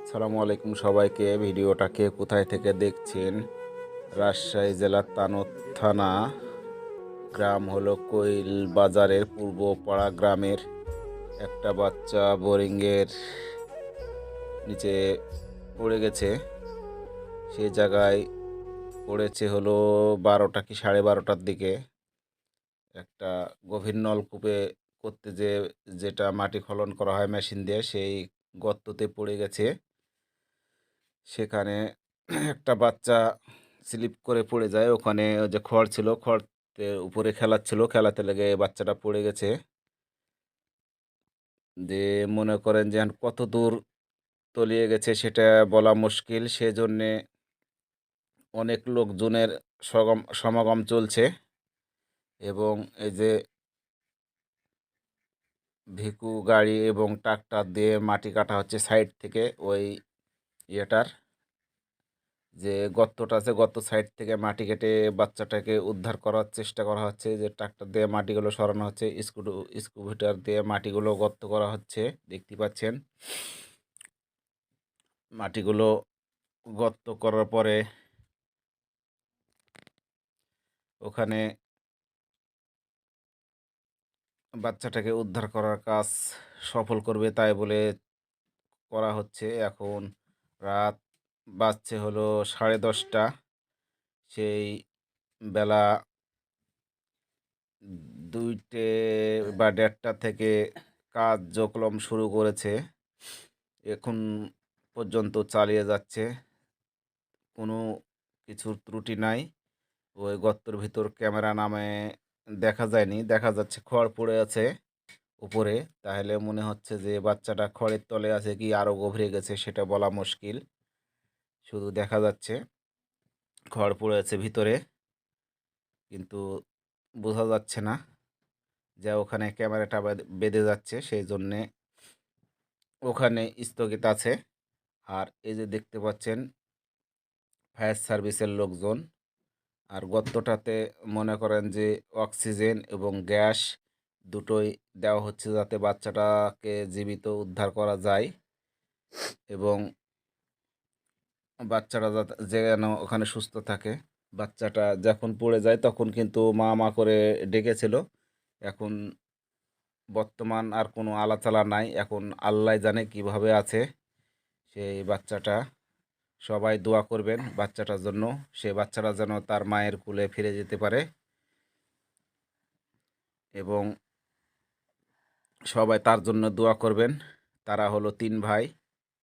আসসালামু আলাইকুম সবাইকে। ভিডিওটাকে কোথায় থেকে দেখছেন? রাজশাহী জেলার তানোর থানা, গ্রাম হলো কোইল বাজারের পূর্ব পাড়া গ্রামের একটা বাচ্চা বোরিংয়ের নিচে পড়ে গেছে। সেই জায়গায় পড়েছে হলো 12টা কি 12:30টার দিকে। একটা গভীর নলকূপে করতে যেটা মাটি খনন করা হয় মেশিন দিয়ে, সেই গর্ততে পড়ে গেছে। সেখানে একটা বাচ্চা স্লিপ করে পড়ে যায়। ওখানে ওই যে খড় ছিল, খড়তে উপরে খেলাচ্ছিল, খেলাতে লেগে বাচ্চাটা পড়ে গেছে। যে মনে করেন যে এখন কত দূর তলিয়ে গেছে সেটা বলা মুশকিল। সেজন্যে অনেক লোকজনের সমাগম চলছে এবং এই যে ভিকু গাড়ি এবং ট্রাক্টর দিয়ে মাটি কাটা হচ্ছে সাইড থেকে। ওই ইয়েটার যে গর্তটা আছে, গর্ত সাইড থেকে মাটি কেটে বাচ্চাটাকে উদ্ধার করার চেষ্টা করা হচ্ছে। যে ট্রাক্টর দিয়ে মাটিগুলো সরানো হচ্ছে, স্কুভিটার দিয়ে মাটিগুলো গর্ত করা হচ্ছে, দেখতে পাচ্ছেন। মাটিগুলো গর্ত করার পরে ওখানে বাচ্চাটাকে উদ্ধার করার কাজ সফল করবে তাই বলে করা হচ্ছে। এখন রাত বাজছে হলো 10:30। সেই বেলা 2টে বা 1:30টা থেকে কার্যক্রম শুরু করেছে। এখন পর্যন্ত চালিয়ে যাচ্ছে, কোনো কিছুর ত্রুটি নাই। ওই গর্তের ভিতর ক্যামেরা নামে দেখা যায়নি, দেখা যাচ্ছে খড় পড়ে আছে উপরে। তাহলে মনে হচ্ছে যে বাচ্চাটা খড়ের তলে আছে কি আরও গভীরে গেছে সেটা বলা মুশকিল। শুধু দেখা যাচ্ছে খড় পড়ে আছে ভিতরে, কিন্তু বোঝা যাচ্ছে না যে ওখানে ক্যামেরাটা বেঁধে যাচ্ছে, সেই জন্যে ওখানে স্থগিত আছে। আর এই যে দেখতে পাচ্ছেন ফায়ার সার্ভিসের লোকজন। আর গর্তটাতে মনে করেন যে অক্সিজেন এবং গ্যাস দুটোই দেওয়া হচ্ছে যাতে বাচ্চাটাকে জীবিত উদ্ধার করা যায় এবং বাচ্চাটা যাতে যেন ওখানে সুস্থ থাকে। বাচ্চাটা যখন পড়ে যায় তখন কিন্তু মা মা করে ডেকেছিল। এখন বর্তমান আর কোনো আলাচালা নাই। এখন আল্লাহ জানে কিভাবে আছে সেই বাচ্চাটা। সবাই দোয়া করবেন বাচ্চাটার জন্য, সে বাচ্চাটা যেন তার মায়ের কোলে ফিরে যেতে পারে। এবং সবাই তার জন্য দোয়া করবেন। তারা হলো 3 ভাই।